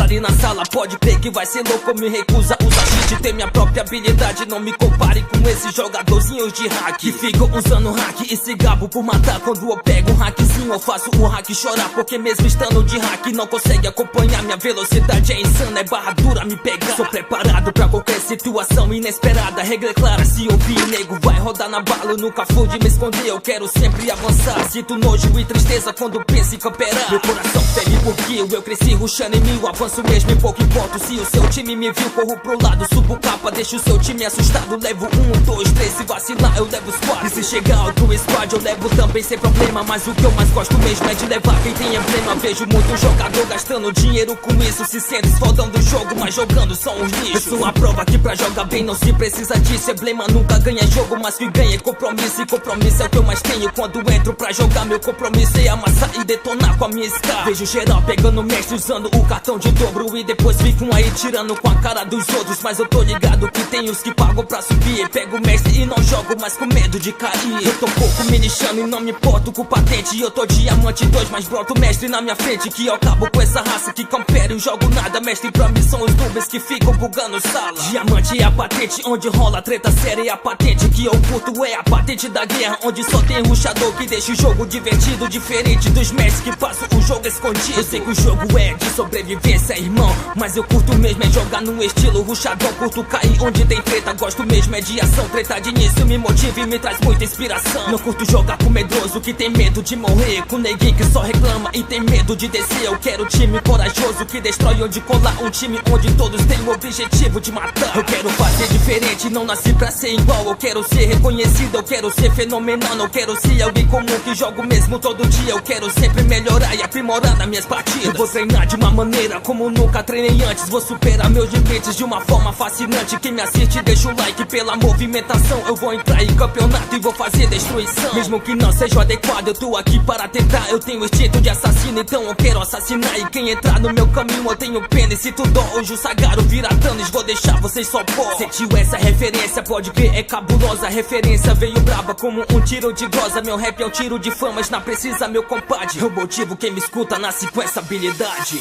encontrarem na sala, pode crer que vai ser louco. Me recusa usar cheat, ter minha própria habilidade. Não me compare com esses jogadorzinhos de hack que ficam usando hack e se gabo por matar. Quando eu pego um hackzinho eu faço o hack chorar, porque mesmo estando de hack não consegue acompanhar. Minha velocidade é insana, é barra dura me pegar. Sou preparado pra qualquer situação inesperada. Regra é clara, se ouvir nego vai rodar na bala. Eu nunca fui de me esconder, eu quero sempre avançar. Sinto nojo e tristeza quando penso em camperar. Meu coração fere porque eu cresci rushando em mim. Eu avanço mesmo em pouco importa. Se o seu time me viu, corro pro lado, subo capa, deixo o seu time assustado. Levo 1, 2, 3, se vacilar eu levo os 4. E se chegar outro squad eu levo também sem problema. Mas o que eu mais gosto mesmo é de levar quem tem emblema. Vejo muito jogador gastando dinheiro com isso, se sente esfaldando o jogo, mas jogando são uns lixos. Eu sou a prova que pra jogar bem não se precisa disso. Emblema nunca ganha jogo, mas que ganha é compromisso. E compromisso é o que eu mais tenho quando entro pra jogar. Meu compromisso é amassar e detonar com a minha scar. Vejo geral pegando mestre usando o cartão de dobro e depois ficam aí tirando com a cara dos outros. Mas eu tô ligado que tem os que pagam pra subir. Pego o mestre e não jogo mais com medo de cair. Eu tô um pouco me lixando e não me importo com patente. Eu tô diamante 2, mas broto mestre na minha frente. Que eu acabo com essa raça que campera e jogo nada. Mestre pra mim são os noobs que ficam bugando sala. Diamante é a patente onde rola treta séria. E a patente que eu curto é a patente da guerra, onde só tem rushador que deixa o jogo divertido. Diferente dos mestres que passam o jogo escondido. Eu sei que o jogo é de sobrevivência, irmão, mas eu curto mesmo é jogar no estilo rushadão. Curto cair onde tem treta, gosto mesmo é de ação. Treta de início me motiva e me traz muita inspiração. Não curto jogar com medroso que tem medo de morrer, com neguinho que só reclama e tem medo de descer. Eu quero time corajoso que destrói onde colar, um time onde todos têm o objetivo de matar. Eu quero fazer diferente, não nasci pra ser igual. Eu quero ser reconhecido, eu quero ser fenomenal. Não quero ser alguém comum que jogo mesmo todo dia. Eu quero sempre melhorar e aprimorar nas minhas partidas. Eu vou treinar de uma maneira como nunca treinei antes. Vou superar meus limites de uma forma fascinante. Quem me assiste deixa o like pela movimentação. Eu vou entrar em campeonato e vou fazer destruição. Mesmo que não seja adequado, eu tô aqui para tentar. Eu tenho instinto de assassino, então eu quero assassinar. E quem entrar no meu caminho eu tenho pena. E se tu dó, hoje o Sagaro vira Thanos, vou deixar vocês só pó. Sentiu essa referência, pode crer, é cabulosa. A referência veio braba como um tiro de glosa. Meu rap é um tiro de famas, não precisa meu compadre. Eu motivo quem me escuta, nasce com essa habilidade.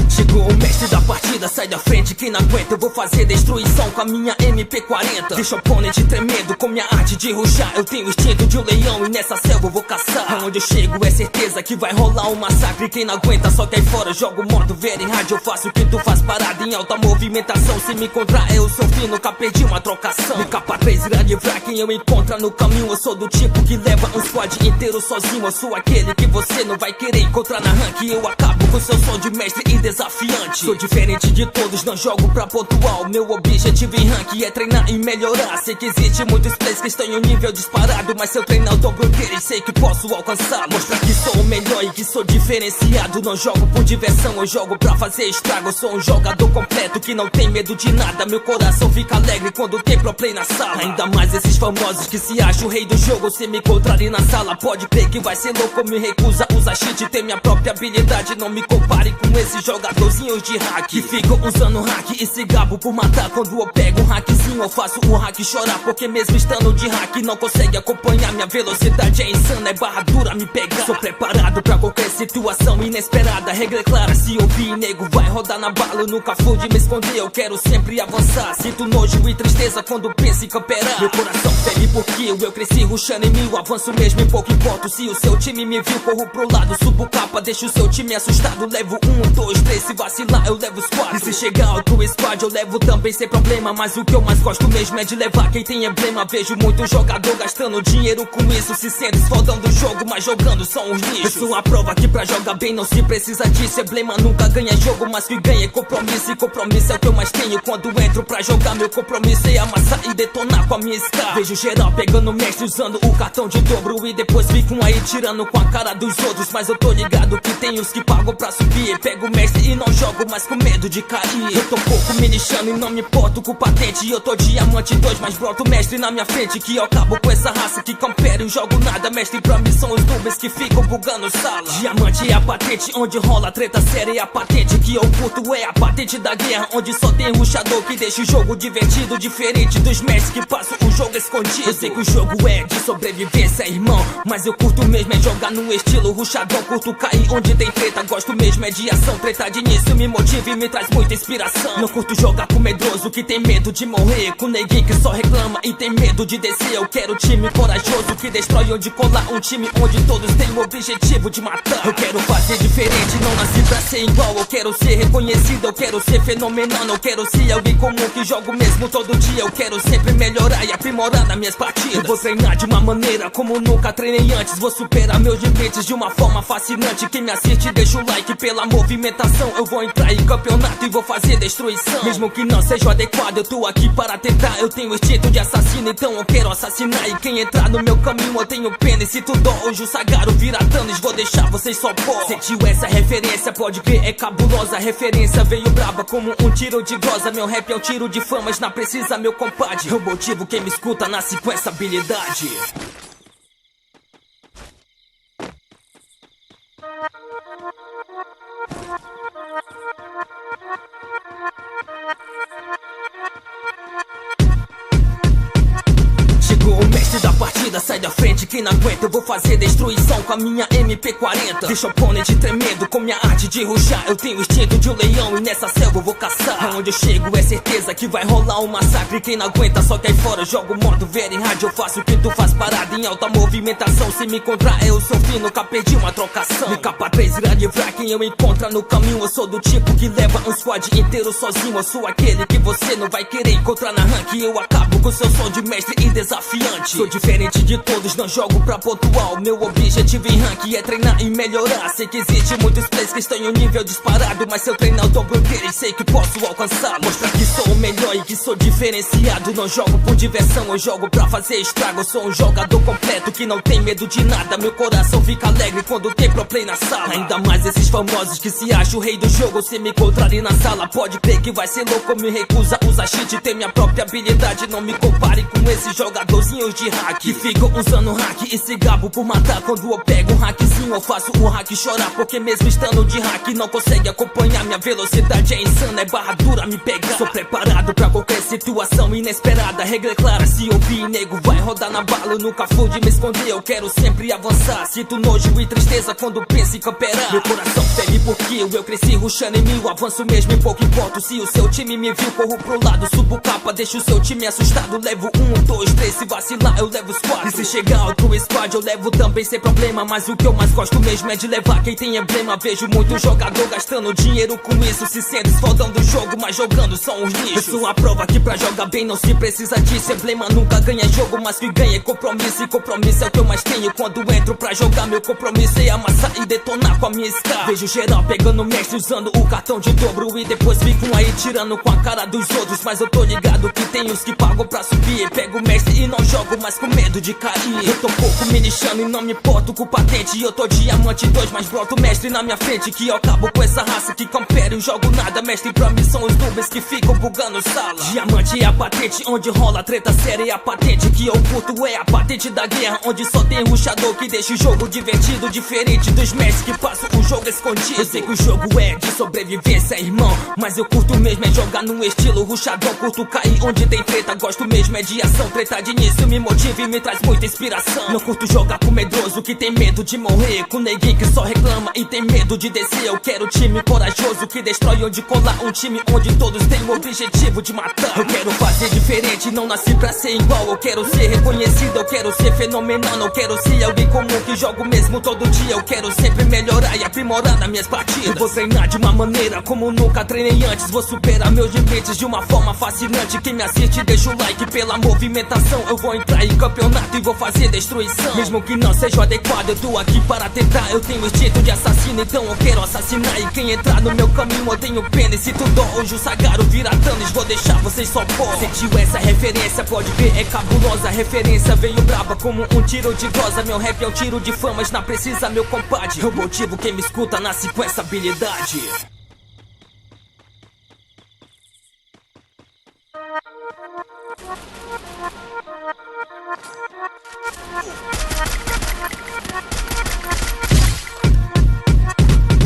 Chegou o mestre da partida, sai da frente quem não aguenta. Eu vou fazer destruição com a minha MP40. Deixa o oponente tremendo com minha arte de rushar. Eu tenho o instinto de um leão e nessa selva eu vou caçar. Aonde eu chego é certeza que vai rolar um massacre. Quem não aguenta só cai fora, jogo modo ver em rádio. Eu faço o que tu faz parado em alta movimentação. Se me encontrar eu sou fino, nunca perdi uma trocação. No capa 3 irá livrar quem eu encontro no caminho. Eu sou do tipo que leva um squad inteiro sozinho. Eu sou aquele que você não vai querer encontrar na rank. Eu acabo com seu som de mestre e desafiante. Sou diferente de todos, não jogo pra pontual. Meu objetivo em rank é treinar e melhorar. Sei que existe muitos players que estão em um nível disparado, mas se eu treinar o dobro deles, sei que posso alcançar. Mostrar que sou o melhor e que sou diferenciado. Não jogo por diversão, eu jogo pra fazer estrago. Eu sou um jogador completo que não tem medo de nada. Meu coração fica alegre quando tem pro play na sala. Ainda mais esses famosos que se acham o rei do jogo. Se me encontrarem na sala, pode crer que vai ser louco. Me recusa usar cheat, ter minha própria habilidade. Não me compare com esses jogadorzinhos de hack que ficam usando hack e se gabo por matar. Quando eu pego um hackzinho eu faço o hack chorar, porque mesmo estando de hack não consegue acompanhar. Minha velocidade é insana, é barra dura me pegar. Sou preparado pra qualquer situação inesperada. Regra é clara, se ouvir nego vai rodar na bala. Eu nunca fui de me esconder, eu quero sempre avançar. Sinto nojo e tristeza quando penso em camperar. Meu coração fere porque eu cresci rushando em mim. Eu avanço mesmo em pouco importa. Se o seu time me viu, corro pro lado, subo capa, deixo o seu time assustado. Levo 1, 2, 3, se vacilar eu levo os 4. E se chegar outro squad eu levo também sem problema. Mas o que eu mais gosto mesmo é de levar quem tem emblema. Vejo muito jogador gastando dinheiro com isso, se sente esfaldando o jogo, mas jogando são uns lixos. Eu sou a prova que pra jogar bem não se precisa disso. Emblema nunca ganha jogo, mas que ganha é compromisso. E compromisso é o que eu mais tenho quando entro pra jogar. Meu compromisso é amassar e detonar com a minha scar. Vejo geral pegando mestre usando o cartão de dobro e depois ficam aí tirando com a cara dos outros. Mas eu tô ligado que tem os que pagam pra subir. Pego o mestre e não não jogo mais com medo de cair. Eu tô pouco me lixando e não me importo com patente. Eu tô diamante 2, mas broto mestre na minha frente. Que eu acabo com essa raça que campera. Eu jogo nada, mestre pra mim são os nubes que ficam bugando sala. Diamante é a patente onde rola treta séria. É a patente que eu curto, é a patente da guerra, onde só tem rushador que deixa o jogo divertido. Diferente dos mestres que passam o jogo escondido. Eu sei que o jogo é de sobrevivência, irmão, mas eu curto mesmo é jogar no estilo rushadão. Curto cair onde tem treta, gosto mesmo é de ação. Treta de início me motiva e me traz muita inspiração. Não curto jogar com medroso que tem medo de morrer, com neguinho que só reclama e tem medo de descer. Eu quero time corajoso que destrói onde colar, um time onde todos têm o objetivo de matar. Eu quero fazer diferente, não nasci pra ser igual. Eu quero ser reconhecido, eu quero ser fenomenal. Eu quero ser alguém comum que jogo mesmo todo dia. Eu quero sempre melhorar e aprimorar nas minhas partidas. Eu vou treinar de uma maneira como nunca treinei antes. Vou superar meus limites de uma forma fascinante. Quem me assiste deixa o like pela movimentação. Eu vou entrar em campeonato e vou fazer destruição. Mesmo que não seja adequado, eu tô aqui para tentar. Eu tenho instinto de assassino, então eu quero assassinar. E quem entrar no meu caminho eu tenho pena. E se tu dó, hoje o Sagaro vira Thanos, vou deixar vocês só pó. Sentiu essa referência, pode ver, é cabulosa. A referência veio braba como um tiro de glosa. Meu rap é um tiro de famas, não precisa meu compadre. Eu motivo quem me escuta, nasce com essa habilidade. Chegou o mestre da partida, sai da frente, quem não aguenta. Eu vou fazer destruição com a minha MP40. Deixa o oponente tremendo com minha arte de rushar. Eu tenho o instinto de um leão e nessa selva eu vou caçar. Aonde eu chego é certeza que vai rolar um massacre. Quem não aguenta só cai fora, jogo modo very hard. Eu faço o que tu faz parado em alta movimentação. Se me encontrar eu sou fino, nunca perdi uma trocação. Me capa 3 irá livrar quem eu encontrar no caminho. Eu sou do tipo que leva um squad inteiro sozinho. Eu sou aquele que você não vai querer encontrar na rank. Eu acabo com seu som de mestre e desafiante. Sou diferente de todos, não jogo pra pontual. Meu objetivo em rank é treinar e melhorar. Sei que existe muitos players que estão em um nível disparado, mas se eu treinar eu dobro deles, sei que posso alcançar. Mostrar que sou o melhor e que sou diferenciado. Não jogo por diversão, eu jogo pra fazer estrago. Eu sou um jogador completo que não tem medo de nada. Meu coração fica alegre quando tem pro play na sala. Ainda mais esses famosos que se acham o rei do jogo. Se me encontrarem na sala, pode crer que vai ser louco. Me recusa usar cheat, ter minha própria habilidade. Não me compare com esses jogadorzinhos de hack que ficam usando hack e se gabo por matar. Quando eu pego um hackzinho eu faço o hack chorar, porque mesmo estando de hack não consegue acompanhar. Minha velocidade é insana, é barra dura me pegar. Sou preparado pra qualquer situação inesperada. Regra é clara, se ouvir nego vai rodar na bala. Eu nunca fui de me esconder, eu quero sempre avançar. Sinto nojo e tristeza quando penso em camperar. Meu coração ferve porque eu cresci rushando em mil. Avanço mesmo em pouco importo. Se o seu time me viu, corro pro lado, subo capa, deixo o seu time assustado. Levo 1, 2, 3, se vacilar eu levo os 4. E se chegar outro squad eu levo também sem problema. Mas o que eu mais gosto mesmo é de levar quem tem emblema. Vejo muito jogador gastando dinheiro com isso, se sente esfaldando o jogo, mas jogando são uns lixos. Eu sou a prova que pra jogar bem não se precisa disso. Emblema nunca ganha jogo, mas que ganha é compromisso. E compromisso é o que eu mais tenho quando entro pra jogar. Meu compromisso é amassar e detonar com a minha Scar. Vejo geral pegando mestre usando o cartão de dobro e depois ficam aí tirando com a cara dos outros. Mas eu tô ligado que tem os que pagam pra subir. Pego o mestre e não jogo mais com medo de cair. Eu tô pouco me lixando e não me importo com patente. Eu tô diamante 2, mas broto mestre na minha frente. Que eu acabo com essa raça que campera. Eu jogo nada, mestre pra mim são os nubes que ficam bugando sala. Diamante é a patente onde rola treta séria. É a patente que eu curto, é a patente da guerra, onde só tem rushador que deixa o jogo divertido. Diferente dos mestres que passam o jogo escondido. Eu sei que o jogo é de sobrevivência, irmão, mas eu curto mesmo é jogar no estilo rushador. Curto cair onde tem treta, gosto mesmo é de ação. Treta de início me motiva e me traz muita inspiração. Não curto jogar com medroso que tem medo de morrer, com neguinho que só reclama e tem medo de descer. Eu quero time corajoso que destrói onde colar, um time onde todos têm o objetivo de matar. Eu quero fazer diferente, não nasci pra ser igual. Eu quero ser reconhecido, eu quero ser fenomenal. Não quero ser alguém comum que jogo mesmo todo dia. Eu quero sempre melhorar e aprimorar nas minhas partidas. Eu vou treinar de uma maneira como nunca treinei antes. Vou superar meus limites de uma forma fascinante. Quem me assiste deixa o like pela movimentação. Eu vou entrar em campeonato e vou fazer destruição. Mesmo que não seja adequado, eu tô aqui para tentar. Eu tenho instinto de assassino, então eu quero assassinar. E quem entrar no meu caminho eu tenho pena. E se tu dó, hoje o Sagaro vira Thanos, vou deixar vocês só pó. Sentiu essa referência, pode ver, é cabulosa. A referência veio braba como um tiro de glosa. Meu rap é um tiro de famas, não precisa meu compadre. Eu motivo quem me escuta, nasce com essa habilidade.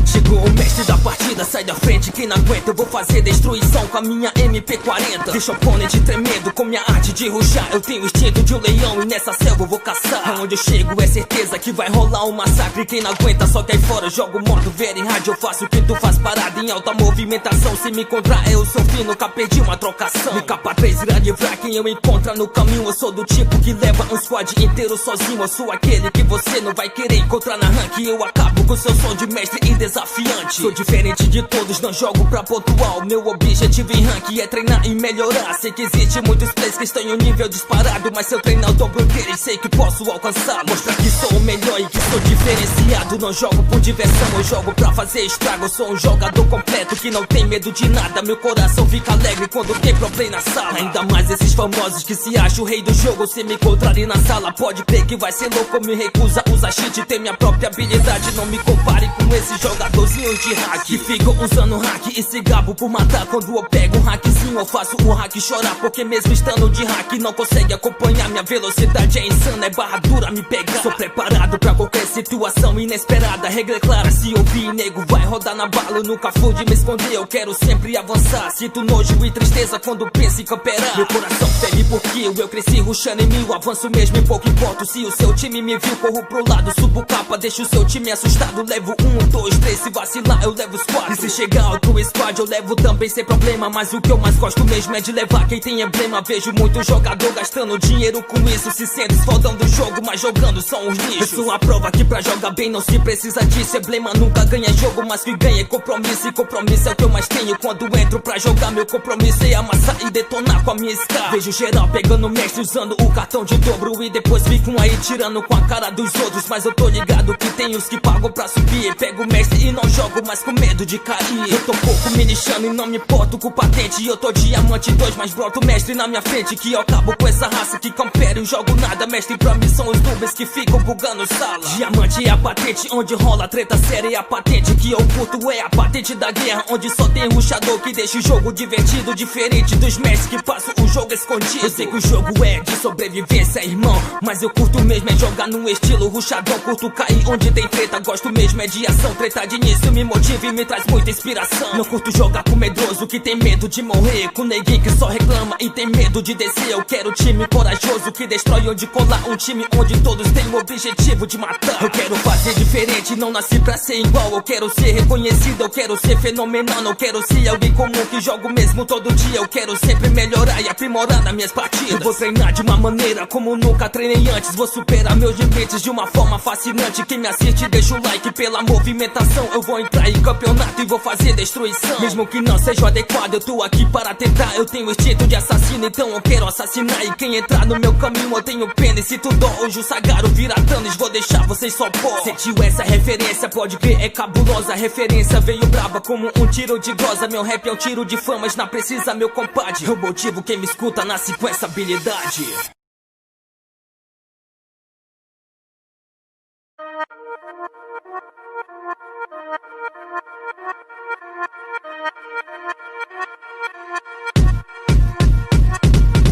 Chegou o mestre da partida, sai da frente, quem não aguenta. Eu vou fazer destruição com a minha MP40. Deixa o oponente tremendo com minha arte de ruxar. Eu tenho o instinto de um leão e nessa selva eu vou caçar. Aonde eu chego é certeza que vai rolar um massacre. Quem não aguenta só cai fora, jogo modo very hard. Eu faço o que tu faz parado em alta movimentação. Se me encontrar eu sou fino, nunca perdi uma trocação. Me capa 3 irá livrar quem eu encontrar no caminho. Eu sou do tipo que leva um squad inteiro sozinho. Eu sou aquele que você não vai querer encontrar na rank. Eu acabo com seu som de mestre e desafiante. Sou diferente de todos, não jogo pra pontual. Meu objetivo em rank é treinar e melhorar. Sei que existe muitos players que estão em um nível disparado, mas se eu treinar eu dobro deles, sei que posso alcançá-lo. Mostrar que sou o melhor e que sou diferenciado. Não jogo por diversão, eu jogo pra fazer estrago. Eu sou um jogador completo que não tem medo de nada. Meu coração fica alegre quando tem pro play na sala. Ainda mais esses famosos que se acham o rei do jogo. Se me encontrarem na sala, pode crer que vai ser louco. Me recusa usar cheat, tem minha própria habilidade. Não me compare com esses jogadorzinhos de hack que ficam usando hack e se gabo por matar. Quando eu pego um hackzinho eu faço o hack chorar, porque mesmo estando de hack não consegue acompanhar. Minha velocidade é insana, é barra dura me pegar. Sou preparado pra qualquer situação inesperada. Regra é clara, se ouvir nego vai rodar na bala. Eu nunca fui de me esconder, eu quero sempre avançar. Sinto nojo e tristeza quando penso em camperar. Meu coração fere por kill, eu cresci rushando em mil. Avanço mesmo em pouco importo. Se o seu time me viu, corro pro lado, subo capa, deixo o seu time assustado. Levo 1, 2, 3, se vacilar eu levo os 4. E se chegar outro squad eu levo também sem problema. Mas o que eu mais gosto mesmo é de levar quem tem emblema. Vejo muito jogador gastando dinheiro com isso, se sente esfodão do jogo, mas jogando são uns lixos. Eu sou a prova que pra jogar bem não se precisa disso. Emblema nunca ganha jogo, mas que ganha é compromisso. E compromisso é o que eu mais tenho quando entro pra jogar. Meu compromisso é amassar e detonar com a minha Scar. Vejo geral pegando mestre usando o cartão de dobro e depois ficam aí tirando com a cara dos outros. Mas eu tô ligado que tem os que pagam pra subir. Pego o mestre e não jogo mas com medo de cair. Eu tô pouco me lixando e não me importo com patente. Eu tô diamante 2, mas broto mestre na minha frente. Que eu acabo com essa raça que campera e jogo nada. Mestre pra mim são os noobs que ficam bugando sala. Diamante é a patente onde rola treta séria. E a patente que eu curto é a patente da guerra, onde só tem rushador que deixa o jogo divertido. Diferente dos mestres que passam o jogo escondido. Eu sei que o jogo é de sobrevivência, irmão, mas eu curto mesmo é jogar no estilo rushadão. Curto cair onde tem treta, gosto mesmo é de ação. Treta de início me motiva e me traz muita inspiração. Não curto jogar com medroso que tem medo de morrer, com neguinho que só reclama e tem medo de descer. Eu quero time corajoso que destrói onde colar. Um time onde todos têm o objetivo de matar. Eu quero fazer diferente, não nasci pra ser igual. Eu quero ser reconhecido, eu quero ser fenomenal. Não quero ser alguém comum que jogo mesmo todo dia. Eu quero sempre melhorar e aprimorar nas minhas partidas. Eu vou treinar de uma maneira como nunca treinei antes. Vou superar meus limites de uma forma fascinante. Quem me assiste deixa o like pela movimentação. Eu vou entrar em campeonato e vou fazer destruição. Mesmo que não seja adequado, eu tô aqui para tentar. Eu tenho instinto de assassino, então eu quero assassinar. E quem entrar no meu caminho eu tenho pena. E se tu dó, hoje o Sagaro vira Thanos, vou deixar vocês só pó. Sentiu essa referência, pode ver, é cabulosa. A referência veio braba como um tiro de glosa. Meu rap é um tiro de fã, mas não precisa meu compadre. Eu motivo quem me escuta, nasce com essa habilidade.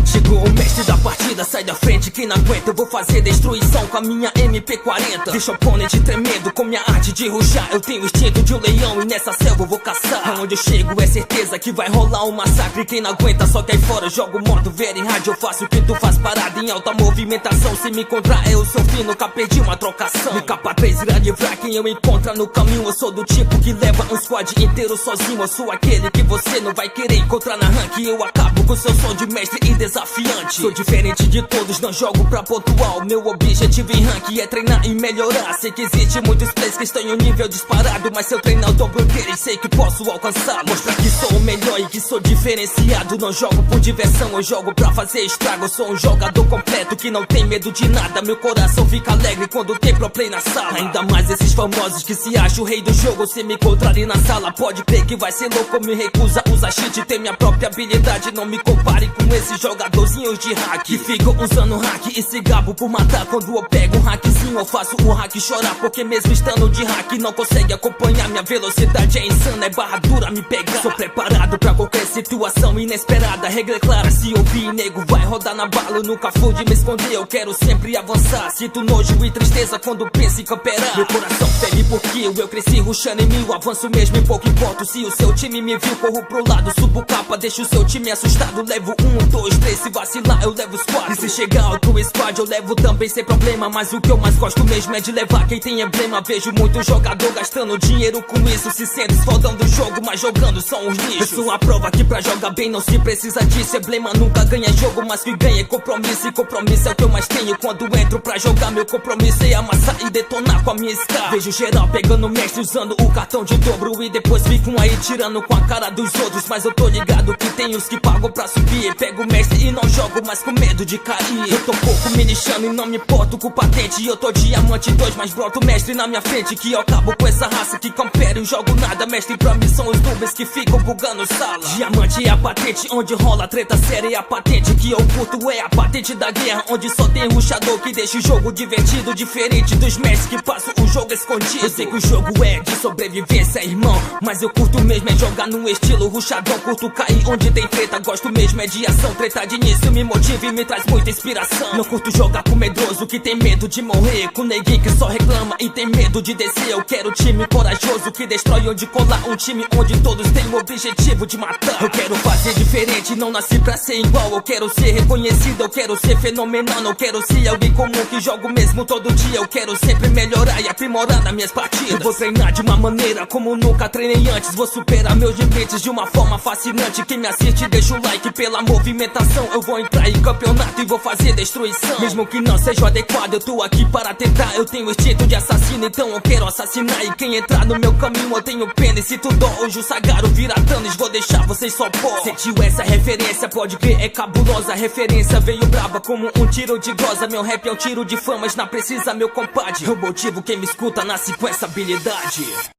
Chegou o mestre da partida, sai da frente, quem não aguenta. Eu vou fazer destruição com a minha MP40. Deixa o oponente tremendo com minha arte de ruxar. Eu tenho o instinto de um leão e nessa selva eu vou caçar. Aonde eu chego é certeza que vai rolar um massacre. Quem não aguenta só cai fora, jogo modo very hard. Eu faço o que tu faz parado em alta movimentação. Se me encontrar eu sou fino, nunca perdi uma trocação. Me capa 3 irá livrar quem eu encontrar no caminho. Eu sou do tipo que leva um squad inteiro sozinho. Eu sou aquele que você não vai querer encontrar na rank. Eu acabo com seu som de mestre e desafiante. Sou diferente de todos, não jogo pra pontual. Meu objetivo em rank é treinar e melhorar. Sei que existe muitos players que estão em um nível disparado, mas se eu treinar eu dobro deles, sei que posso alcançá-lo. Mostrar que sou o melhor e que sou diferenciado. Não jogo por diversão, eu jogo pra fazer estrago. Eu sou um jogador completo que não tem medo de nada. Meu coração fica alegre quando tem pro play na sala. Ainda mais esses famosos que se acham o rei do jogo. Se me encontrarem na sala, pode crer que vai ser louco. Me recusa usar cheat, tem minha própria habilidade. Não me compare com esses jogadorzinhos de hack que ficam usando hack e se gabo por matar. Quando eu pego um hackzinho eu faço o hack chorar, porque mesmo estando de hack não consegue acompanhar. Minha velocidade é insana, é barra dura me pegar. Sou preparado pra qualquer situação inesperada. Regra é clara, se ouvir nego vai rodar na bala. Eu nunca fui de me esconder, eu quero sempre avançar. Sinto nojo e tristeza quando penso em camperar. Meu coração ferve por kill, eu cresci rushando em mil. Avanço mesmo e pouco importo se o seu time me viu. Corro pro lado, subo capa, deixo o seu time assustado. Levo 1, 2, 3, se vacilar eu levo os 4. E se chegar outro squad eu levo também sem problema. Mas o que eu mais gosto mesmo é de levar quem tem emblema. Vejo muito jogador gastando dinheiro com isso, se sente fodão do jogo, mas jogando são os lixos. Eu sou a prova que pra jogar bem não se precisa disso. Emblema nunca ganha jogo, mas que ganha é compromisso. E compromisso é o que eu mais tenho quando entro pra jogar. Meu compromisso é amassar e detonar com a minha Scar. Vejo geral pegando mestre usando o cartão de dobro, e depois ficam aí tirando com a cara dos outros. Mas eu tô ligado que tem os que pagam pra subir. Pego o mestre e não jogo mais com medo de cair. Eu tô pouco me lixando e não me importo com patente. E eu tô diamante 2, mas broto mestre na minha frente. Que eu acabo com essa raça que campera e jogo nada. Mestre pra mim são os nubes que ficam bugando sala. Diamante é a patente onde rola treta séria. E a patente que eu curto é a patente da guerra, onde só tem rushador que deixa o jogo divertido. Diferente dos mestres que passam o jogo escondido. Eu sei que o jogo é de sobrevivência, irmão, mas eu curto mesmo é jogar no estilo rushadão. Curto cair onde tem treta, gosto mesmo é de ação. Treta de início me motiva e me traz muita inspiração. Não curto jogar com medroso que tem medo de morrer, com neguinho que só reclama e tem medo de descer. Eu quero time corajoso que destrói onde colar, um time onde todos têm o objetivo de matar. Eu quero fazer diferente, não nasci pra ser igual. Eu quero ser reconhecido, eu quero ser fenomenal. Não quero ser alguém comum que jogo mesmo todo dia. Eu quero sempre melhorar e aprimorar nas minhas partidas. Eu vou treinar de uma maneira como nunca treinei antes. Vou superar meus limites de uma forma fascinante. Quem me assiste deixa o like pela movimentação. Eu vou entrar em campeonato e vou fazer destruição. Mesmo que não seja o adequado, eu tô aqui para tentar. Eu tenho instinto de assassino, então eu quero assassinar. E quem entrar no meu caminho eu tenho pena. E se tu dó, hoje o Sagaro vira Thanos, vou deixar vocês só pó. Sentiu essa referência, pode crer, é cabulosa. A referência veio braba como um tiro de glosa. Meu rap é um tiro de fama, mas não precisa meu compadre. Eu motivo quem me escuta, nasce com essa habilidade.